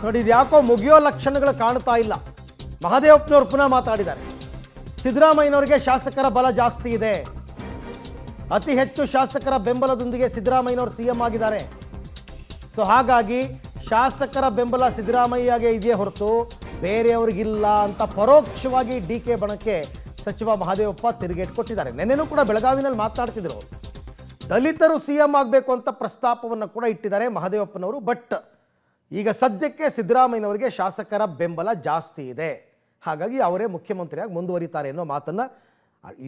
ನೋಡಿ, ಇದು ಯಾಕೋ ಮುಗಿಯೋ ಲಕ್ಷಣಗಳು ಕಾಣ್ತಾ ಇಲ್ಲ. ಮಹದೇವಪ್ಪನವರು ಪುನಃ ಮಾತಾಡಿದ್ದಾರೆ. ಸಿದ್ದರಾಮಯ್ಯನವರಿಗೆ ಶಾಸಕರ ಬಲ ಜಾಸ್ತಿ ಇದೆ, ಅತಿ ಹೆಚ್ಚು ಶಾಸಕರ ಬೆಂಬಲದೊಂದಿಗೆ ಸಿದ್ದರಾಮಯ್ಯನವರು ಸಿಎಂ ಆಗಿದ್ದಾರೆ. ಸೊ ಹಾಗಾಗಿ ಶಾಸಕರ ಬೆಂಬಲ ಸಿದ್ದರಾಮಯ್ಯಗೆ ಇದೆಯೇ ಹೊರತು ಬೇರೆಯವ್ರಿಗಿಲ್ಲ ಅಂತ ಪರೋಕ್ಷವಾಗಿ ಡಿ.ಕೆ. ಬಣಕ್ಕೆ ಸಚಿವ ಮಹದೇವಪ್ಪ ತಿರುಗೇಟ್ ಕೊಟ್ಟಿದ್ದಾರೆ. ನೆನ್ನೆನೂ ಕೂಡ ಬೆಳಗಾವಿನಲ್ಲಿ ಮಾತನಾಡ್ತಿದ್ರು. ದಲಿತರು ಸಿಎಂ ಆಗಬೇಕು ಅಂತ ಪ್ರಸ್ತಾಪವನ್ನು ಕೂಡ ಇಟ್ಟಿದ್ದಾರೆ ಮಹದೇವಪ್ಪನವರು. ಬಟ್ ಈಗ ಸದ್ಯಕ್ಕೆ ಸಿದ್ದರಾಮಯ್ಯನವರಿಗೆ ಶಾಸಕರ ಬೆಂಬಲ ಜಾಸ್ತಿ ಇದೆ, ಹಾಗಾಗಿ ಅವರೇ ಮುಖ್ಯಮಂತ್ರಿಯಾಗಿ ಮುಂದುವರಿತಾರೆ ಅನ್ನೋ ಮಾತನ್ನು.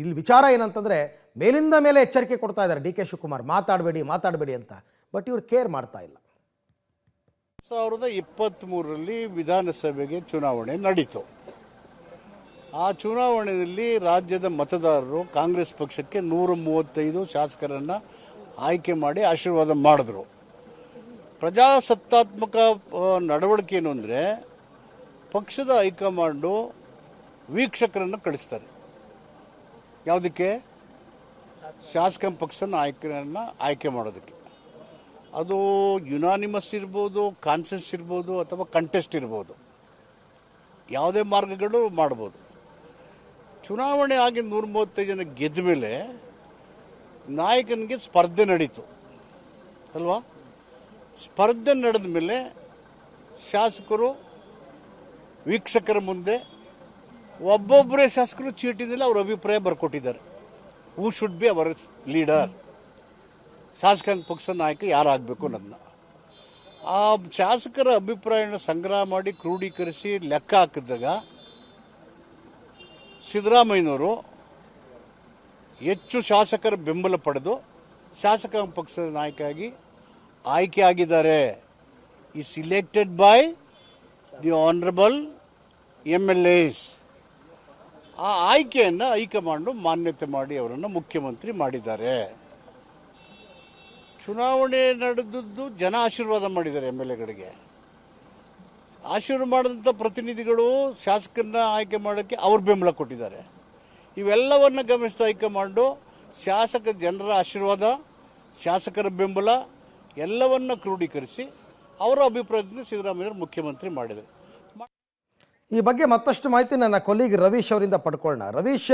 ಇಲ್ಲಿ ವಿಚಾರ ಏನಂತಂದರೆ, ಮೇಲಿಂದ ಮೇಲೆ ಎಚ್ಚರಿಕೆ ಕೊಡ್ತಾ ಇದ್ದಾರೆ ಡಿ.ಕೆ. ಶಿವಕುಮಾರ್, ಮಾತಾಡಬೇಡಿ ಅಂತ. ಬಟ್ ಇವ್ರು ಕೇರ್ ಮಾಡ್ತಾ ಇಲ್ಲ. 2023ರಲ್ಲಿ ವಿಧಾನಸಭೆಗೆ ಚುನಾವಣೆ ನಡೀತು. ಆ ಚುನಾವಣೆಯಲ್ಲಿ ರಾಜ್ಯದ ಮತದಾರರು ಕಾಂಗ್ರೆಸ್ ಪಕ್ಷಕ್ಕೆ 135 ಶಾಸಕರನ್ನು ಆಯ್ಕೆ ಮಾಡಿ ಆಶೀರ್ವಾದ ಮಾಡಿದ್ರು. ಪ್ರಜಾಸತ್ತಾತ್ಮಕ ನಡವಳಿಕೆ ಏನು ಅಂದರೆ, ಪಕ್ಷದ ಹೈಕಮಾಂಡು ವೀಕ್ಷಕರನ್ನು ಕಳಿಸ್ತಾರೆ. ಯಾವುದಕ್ಕೆ? ಶಾಸಕ ಪಕ್ಷನ ಆಯ್ಕೆ ಮಾಡೋದಕ್ಕೆ. ಅದು ಯುನಾನಿಮಸ್ ಇರ್ಬೋದು, ಕಾನ್ಸೆನ್ಸ್ ಇರ್ಬೋದು, ಅಥವಾ ಕಂಟೆಸ್ಟ್ ಇರ್ಬೋದು, ಯಾವುದೇ ಮಾರ್ಗಗಳು ಮಾಡ್ಬೋದು. ಚುನಾವಣೆ ಆಗಿ 135 ಜನ ಗೆದ್ದ ಮೇಲೆ ನಾಯಕನಿಗೆ ಸ್ಪರ್ಧೆ ನಡೀತು ಅಲ್ವಾ? ಸ್ಪರ್ಧೆ ನಡೆದ ಮೇಲೆ ಶಾಸಕರು ವೀಕ್ಷಕರ ಮುಂದೆ ಒಬ್ಬೊಬ್ಬರೇ ಶಾಸಕರು ಚೀಟಿನಲ್ಲಿ ಅವ್ರ ಅಭಿಪ್ರಾಯ ಬರ್ಕೊಟ್ಟಿದ್ದಾರೆ. Who should be our leader, ಶಾಸಕಾಂಗ ಪಕ್ಷ ನಾಯಕ ಯಾರಾಗಬೇಕು ಅನ್ನೋದನ್ನ. ಆ ಶಾಸಕರ ಅಭಿಪ್ರಾಯನ ಸಂಗ್ರಹ ಮಾಡಿ ಕ್ರೋಢೀಕರಿಸಿ ಲೆಕ್ಕ ಹಾಕಿದಾಗ ಸಿದ್ದರಾಮಯ್ಯನವರು ಹೆಚ್ಚು ಶಾಸಕರ ಬೆಂಬಲ ಪಡೆದು ಶಾಸಕಾಂಗ ಪಕ್ಷದ ನಾಯಕರಾಗಿ ಆಯ್ಕೆ ಆಗಿದ್ದಾರೆ. ಈ selected by the honourable MLAs. ಆ ಆಯ್ಕೆಯನ್ನು ಹೈಕಮಾಂಡು ಮಾನ್ಯತೆ ಮಾಡಿ ಅವರನ್ನು ಮುಖ್ಯಮಂತ್ರಿ ಮಾಡಿದ್ದಾರೆ. ಚುನಾವಣೆ ನಡೆದದ್ದು ಜನ ಆಶೀರ್ವಾದ ಮಾಡಿದ್ದಾರೆ. MLAಗಳಿಗೆ ಆಶೀರ್ವಾದ ಮಾಡಿದಂಥ ಪ್ರತಿನಿಧಿಗಳು ಶಾಸಕರನ್ನ ಆಯ್ಕೆ ಮಾಡೋಕ್ಕೆ ಅವ್ರ ಬೆಂಬಲ ಕೊಟ್ಟಿದ್ದಾರೆ. ಇವೆಲ್ಲವನ್ನು ಗಮನಿಸಿದ ಹೈಕಮಾಂಡು ಜನರ ಆಶೀರ್ವಾದ, ಶಾಸಕರ ಬೆಂಬಲ ಎಲ್ಲವನ್ನ ಕ್ರೋಢೀಕರಿಸಿ ಅವರ ಅಭಿಪ್ರಾಯದಿಂದ ಸಿದ್ದರಾಮಯ್ಯ ಮುಖ್ಯಮಂತ್ರಿ ಮಾಡಿದರು. ಈ ಬಗ್ಗೆ ಮತ್ತಷ್ಟು ಮಾಹಿತಿ ನನ್ನ ಕೊಲೀಗ್ ರವೀಶ್ ಅವರಿಂದ ಪಡ್ಕೊಳ್ಳೋಣ. ರವೀಶ್,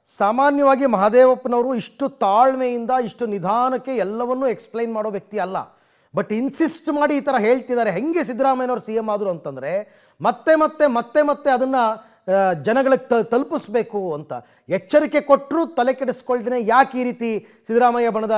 ಸಾಮಾನ್ಯವಾಗಿ ಮಹದೇವಪ್ಪನವರು ಇಷ್ಟು ತಾಳ್ಮೆಯಿಂದ ಇಷ್ಟು ನಿಧಾನಕ್ಕೆ ಎಲ್ಲವನ್ನೂ ಎಕ್ಸ್ಪ್ಲೈನ್ ಮಾಡೋ ವ್ಯಕ್ತಿ ಅಲ್ಲ. ಬಟ್ ಇನ್ಸಿಸ್ಟ್ ಮಾಡಿ ಈ ಥರ ಹೇಳ್ತಿದ್ದಾರೆ. ಹೆಂಗೆ ಸಿದ್ದರಾಮಯ್ಯನವರು CM ಆದರು ಅಂತಂದರೆ ಮತ್ತೆ ಮತ್ತೆ ಮತ್ತೆ ಮತ್ತೆ ಅದನ್ನು ಜನಗಳಿಗೆ ತಲುಪಿಸ್ಬೇಕು ಅಂತ ಎಚ್ಚರಿಕೆ ಕೊಟ್ಟರು ತಲೆ ಕೆಡಿಸ್ಕೊಳ್ದೇನೆ ಯಾಕೆ ಈ ರೀತಿ ಸಿದ್ದರಾಮಯ್ಯ ಬಣದ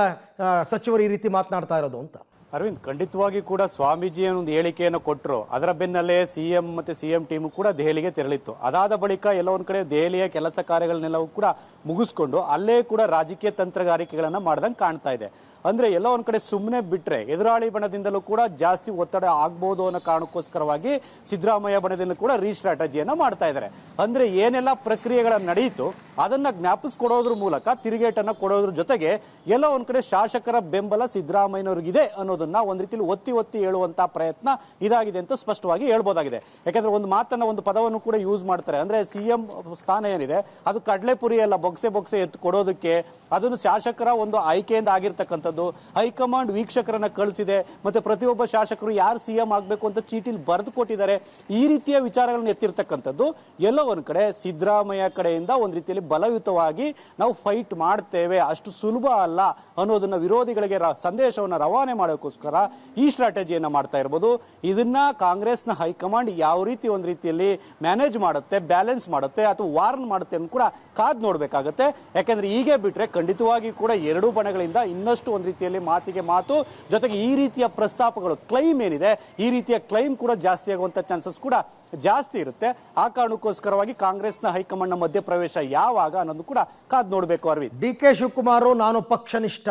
ಸಚಿವರು ಈ ರೀತಿ ಮಾತನಾಡ್ತಾ ಇರೋದು ಅಂತ. ಅರವಿಂದ್, ಖಂಡಿತವಾಗಿ ಕೂಡ ಸ್ವಾಮೀಜಿ ಒಂದು ಹೇಳಿಕೆಯನ್ನು ಕೊಟ್ಟರು. ಅದರ ಬೆನ್ನಲ್ಲೇ CM ಮತ್ತೆ CM ಟೀಮ್ ಕೂಡ ದೆಹಲಿಗೆ ತೆರಳಿತ್ತು. ಅದಾದ ಬಳಿಕ ಎಲ್ಲ ಒಂದ್ ಕಡೆ ದೆಹಲಿಯ ಕೆಲಸ ಕಾರ್ಯಗಳನ್ನೆಲ್ಲವೂ ಕೂಡ ಮುಗಿಸ್ಕೊಂಡು ಅಲ್ಲೇ ಕೂಡ ರಾಜಕೀಯ ತಂತ್ರಗಾರಿಕೆಗಳನ್ನ ಮಾಡ್ದಂಗೆ ಕಾಣ್ತಾ ಇದೆ. ಅಂದ್ರೆ ಎಲ್ಲ ಒಂದ್ ಕಡೆ ಸುಮ್ಮನೆ ಬಿಟ್ರೆ ಎದುರಾಳಿ ಬಣದಿಂದಲೂ ಕೂಡ ಜಾಸ್ತಿ ಒತ್ತಡ ಆಗ್ಬಹುದು ಅನ್ನೋ ಕಾರಣಕ್ಕೋಸ್ಕರವಾಗಿ ಸಿದ್ದರಾಮಯ್ಯ ಬಣದಿಂದ ಕೂಡ ರೀಸ್ಟ್ರಾಟಜಿಯನ್ನ ಮಾಡ್ತಾ ಇದ್ದಾರೆ. ಅಂದ್ರೆ ಏನೆಲ್ಲ ಪ್ರಕ್ರಿಯೆಗಳ ನಡೆಯಿತು ಅದನ್ನ ಜ್ಞಾಪಿಸ್ಕೊಡೋದ್ರ ಮೂಲಕ ತಿರುಗೇಟನ್ನ ಕೊಡೋದ್ರ ಜೊತೆಗೆ ಎಲ್ಲ ಒಂದ್ ಕಡೆ ಶಾಸಕರ ಬೆಂಬಲ ಸಿದ್ದರಾಮಯ್ಯನವ್ರಿಗಿದೆ ಅನ್ನೋದನ್ನ ಒಂದ್ ರೀತಿಯಲ್ಲಿ ಒತ್ತಿ ಹೇಳುವಂತ ಪ್ರಯತ್ನ ಇದಾಗಿದೆ ಅಂತ ಸ್ಪಷ್ಟವಾಗಿ ಹೇಳ್ಬೋದಾಗಿದೆ. ಯಾಕಂದ್ರೆ ಒಂದು ಮಾತನ್ನ, ಒಂದು ಪದವನ್ನು ಕೂಡ ಯೂಸ್ ಮಾಡ್ತಾರೆ. ಅಂದ್ರೆ CM ಸ್ಥಾನ ಏನಿದೆ ಅದು ಕಡಲೆಪುರಿ ಎಲ್ಲ ಬೊಕ್ಸೆ ಎತ್ತು ಕೊಡೋದಕ್ಕೆ, ಅದನ್ನು ಶಾಸಕರ ಒಂದು ಆಯ್ಕೆಯಿಂದ ಆಗಿರ್ತಕ್ಕಂಥದ್ದು. ಹೈಕಮಾಂಡ್ ವೀಕ್ಷಕರನ್ನ ಕಳಿಸಿದೆ, ಮತ್ತೆ ಪ್ರತಿಯೊಬ್ಬ ಶಾಸಕರು ಯಾರು CM ಆಗ್ಬೇಕು ಅಂತ ಚೀಟಿಲಿ ಬರೆದು ಕೊಟ್ಟಿದ್ದಾರೆ. ಈ ರೀತಿಯ ವಿಚಾರಗಳನ್ನ ಎತ್ತಿರ್ತಕ್ಕಂಥದ್ದು ಎಲ್ಲ ಒಂದ್ ಕಡೆ ಸಿದ್ದರಾಮಯ್ಯ ಕಡೆಯಿಂದ ಒಂದ್ ರೀತಿಯಲ್ಲಿ ಬಲಯುತವಾಗಿ ನಾವು ಫೈಟ್ ಮಾಡ್ತೇವೆ, ಅಷ್ಟು ಸುಲಭ ಅಲ್ಲ ಅನ್ನೋದನ್ನ ವಿರೋಧಿಗಳಿಗೆ ಸಂದೇಶವನ್ನ ರವಾನೆ ಮಾಡೋಕ್ಕೋಸ್ಕರ ಈ ಸ್ಟ್ರಾಟಜಿಯನ್ನ ಮಾಡ್ತಾ ಇರ್ಬೋದು. ಇದನ್ನ ಕಾಂಗ್ರೆಸ್ನ ಹೈಕಮಾಂಡ್ ಯಾವ ರೀತಿ ಒಂದ್ ರೀತಿಯಲ್ಲಿ ಮ್ಯಾನೇಜ್ ಮಾಡುತ್ತೆ, ಬ್ಯಾಲೆನ್ಸ್ ಮಾಡುತ್ತೆ ಅಥವಾ ವಾರ್ನ್ ಮಾಡುತ್ತೆ ಅಂತ ಕೂಡ ಕಾದ್ ನೋಡ್ಬೇಕಾಗತ್ತೆ. ಯಾಕಂದ್ರೆ ಹೀಗೆ ಬಿಟ್ರೆ ಖಂಡಿತವಾಗಿ ಕೂಡ ಎರಡೂ ಬಣಗಳಿಂದ ಇನ್ನಷ್ಟು ಒಂದ್ ರೀತಿಯಲ್ಲಿ ಮಾತಿಗೆ ಮಾತು, ಜೊತೆಗೆ ಈ ರೀತಿಯ ಪ್ರಸ್ತಾಪಗಳು, ಕ್ಲೈಮ್ ಏನಿದೆ ಈ ರೀತಿಯ ಕ್ಲೈಮ್ ಕೂಡ ಜಾಸ್ತಿ ಆಗುವಂತ ಚಾನ್ಸಸ್ ಕೂಡ ಜಾಸ್ತಿ ಇರುತ್ತೆ. ಆ ಕಾರಣಕ್ಕೋಸ್ಕರವಾಗಿ ಕಾಂಗ್ರೆಸ್ನ ಹೈಕಮಾಂಡ್ನ ಮಧ್ಯಪ್ರವೇಶ ಯಾವಾಗ ಅನ್ನೋದು ಕೂಡ ಕಾದ್ ನೋಡಬೇಕು. ಅರವಿಂದ್, ಡಿ.ಕೆ. ಶಿವಕುಮಾರ್ ನಾನು ಪಕ್ಷನಿಷ್ಠ,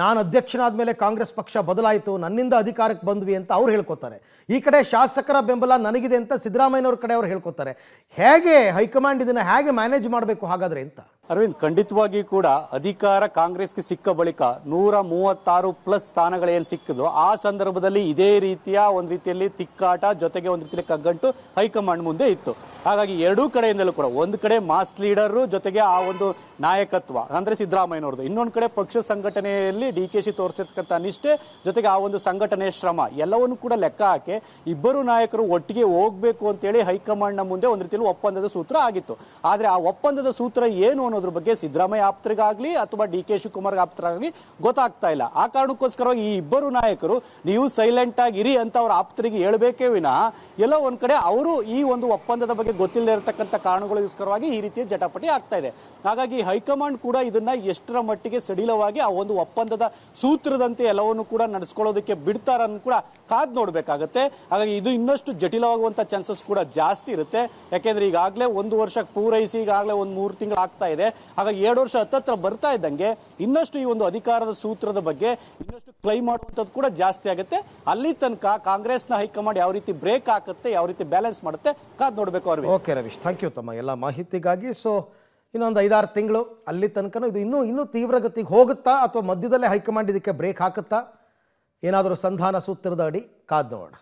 ನಾನು ಅಧ್ಯಕ್ಷನಾದ ಮೇಲೆ ಕಾಂಗ್ರೆಸ್ ಪಕ್ಷ ಬದಲಾಯಿತು, ನನ್ನಿಂದ ಅಧಿಕಾರಕ್ಕೆ ಬಂದ್ವಿ ಅಂತ ಅವ್ರು ಹೇಳ್ಕೊತಾರೆ. ಈ ಕಡೆ ಶಾಸಕರ ಬೆಂಬಲ ನನಗಿದೆ ಅಂತ ಸಿದ್ದರಾಮಯ್ಯನವ್ರ ಕಡೆ ಅವ್ರು ಹೇಳ್ಕೊತಾರೆ. ಹೇಗೆ ಹೈಕಮಾಂಡ್ ಇದನ್ನು ಹೇಗೆ ಮ್ಯಾನೇಜ್ ಮಾಡಬೇಕು ಹಾಗಾದ್ರೆ ಅಂತ? ಅರವಿಂದ್, ಖಂಡಿತವಾಗಿ ಕೂಡ ಅಧಿಕಾರ ಕಾಂಗ್ರೆಸ್ಗೆ ಸಿಕ್ಕ ಬಳಿಕ 136+ ಸ್ಥಾನಗಳೇನು ಸಿಕ್ಕಿದ್ವು ಆ ಸಂದರ್ಭದಲ್ಲಿ ಇದೇ ರೀತಿಯ ಒಂದು ರೀತಿಯಲ್ಲಿ ತಿಕ್ಕಾಟ ಜೊತೆಗೆ ಒಂದು ರೀತಿಯಲ್ಲಿ ಕಗ್ಗಂಟು ಹೈಕಮಾಂಡ್ ಮುಂದೆ ಇತ್ತು. ಹಾಗಾಗಿ ಎರಡೂ ಕಡೆಯಿಂದಲೂ ಕೂಡ ಒಂದು ಕಡೆ ಮಾಸ್ ಲೀಡರು ಜೊತೆಗೆ ಆ ಒಂದು ನಾಯಕತ್ವ ಅಂದ್ರೆ ಸಿದ್ದರಾಮಯ್ಯನವ್ರದ್ದು, ಇನ್ನೊಂದು ಕಡೆ ಪಕ್ಷ ಸಂಘಟನೆಯಲ್ಲಿ DK ಶಿ ತೋರಿಸಿರ್ತಕ್ಕಂಥ ನಿಷ್ಠೆ ಜೊತೆಗೆ ಆ ಒಂದು ಸಂಘಟನೆ ಶ್ರಮ ಎಲ್ಲವನ್ನು ಕೂಡ ಲೆಕ್ಕ ಹಾಕಿ ಇಬ್ಬರು ನಾಯಕರು ಒಟ್ಟಿಗೆ ಹೋಗ್ಬೇಕು ಅಂತೇಳಿ ಹೈಕಮಾಂಡ್ನ ಮುಂದೆ ಒಂದು ರೀತಿಯಲ್ಲಿ ಒಪ್ಪಂದದ ಸೂತ್ರ ಆಗಿತ್ತು. ಆದ್ರೆ ಆ ಒಪ್ಪಂದದ ಸೂತ್ರ ಏನು ಅನ್ನೋದ್ರ ಬಗ್ಗೆ ಸಿದ್ದರಾಮಯ್ಯ ಆಪ್ತರಿಗಾಗ್ಲಿ ಅಥವಾ DK ಶಿವಕುಮಾರ್ ಆಪ್ತರಾಗಲಿ ಗೊತ್ತಾಗ್ತಾ ಇಲ್ಲ. ಆ ಕಾರಣಕ್ಕೋಸ್ಕರವಾಗಿ ಈ ಇಬ್ಬರು ನಾಯಕರು ನೀವು ಸೈಲೆಂಟ್ ಆಗಿರಿ ಅಂತ ಅವ್ರ ಆಪ್ತರಿಗೆ ಹೇಳ್ಬೇಕೇ ವಿನಃ ಎಲ್ಲೋ ಒಂದ್ ಕಡೆ ಅವರು ಈ ಒಂದು ಒಪ್ಪಂದದ ಬಗ್ಗೆ ಗೊತ್ತಿಲ್ಲದೆ ಇರತಕ್ಕಂಥ ಕಾರಣಗಳಿಗೋಸ್ಕರವಾಗಿ ಈ ರೀತಿಯ ಜಟಾಪಟಿ ಆಗ್ತಾ ಇದೆ. ಹಾಗಾಗಿ ಹೈಕಮಾಂಡ್ ಕೂಡ ಇದನ್ನ ಎಷ್ಟರ ಮಟ್ಟಿಗೆ ಸಡಿಲವಾಗಿ ಆ ಒಂದು ಒಪ್ಪಂದದ ಸೂತ್ರದಂತೆ ಎಲ್ಲವನ್ನು ಕೂಡ ನಡೆಸ್ಕೊಳ್ಳೋದಕ್ಕೆ ಬಿಡ್ತಾರನ್ನು ಕೂಡ ಕಾದ್ ನೋಡ್ಬೇಕಾಗತ್ತೆ. ಹಾಗಾಗಿ ಇದು ಇನ್ನಷ್ಟು ಜಟಿಲವಾಗುವಂತ ಚಾನ್ಸಸ್ ಕೂಡ ಜಾಸ್ತಿ ಇರುತ್ತೆ. ಯಾಕೆಂದ್ರೆ ಈಗಾಗಲೇ 1 ವರ್ಷ ಪೂರೈಸಿ ಈಗಾಗಲೇ 3 ತಿಂಗಳು ಆಗ್ತಾ ಇದೆ. ಹಾಗಾಗಿ 2 ವರ್ಷ ಹತ್ತತ್ರ ಬರ್ತಾ ಇದ್ದಂಗೆ ಇನ್ನಷ್ಟು ಈ ಒಂದು ಅಧಿಕಾರದ ಸೂತ್ರದ ಬಗ್ಗೆ ಇನ್ನಷ್ಟು ಕ್ಲೈಮ್ ಮಾಡುವಂಥದ್ದು ಕೂಡ ಜಾಸ್ತಿ ಆಗುತ್ತೆ. ಅಲ್ಲಿ ತನಕ ಕಾಂಗ್ರೆಸ್ನ ಹೈಕಮಾಂಡ್ ಯಾವ ರೀತಿ ಬ್ರೇಕ್ ಹಾಕುತ್ತೆ, ಯಾವ ರೀತಿ ಬ್ಯಾಲೆನ್ಸ್ ಮಾಡುತ್ತೆ ಕಾದ್ ನೋಡ್ಬೇಕು. ಅವ್ರಿಗೆ ಓಕೆ ರವೀಶ್, ಥ್ಯಾಂಕ್ ಯು ತಮ್ಮ ಎಲ್ಲ ಮಾಹಿತಿಗಾಗಿ. ಸೊ ಇನ್ನೊಂದು 5-6 ತಿಂಗಳು ಅಲ್ಲಿ ತನಕ ಇದು ಇನ್ನೂ ತೀವ್ರಗತಿಗೆ ಹೋಗುತ್ತಾ ಅಥವಾ ಮಧ್ಯದಲ್ಲೇ ಹೈಕಮಾಂಡ್ ಇದಕ್ಕೆ ಬ್ರೇಕ್ ಹಾಕುತ್ತಾ, ಏನಾದರೂ ಸಂಧಾನ ಸೂತ್ರದ ಅಡಿ ಕಾದ್ ನೋಡೋಣ.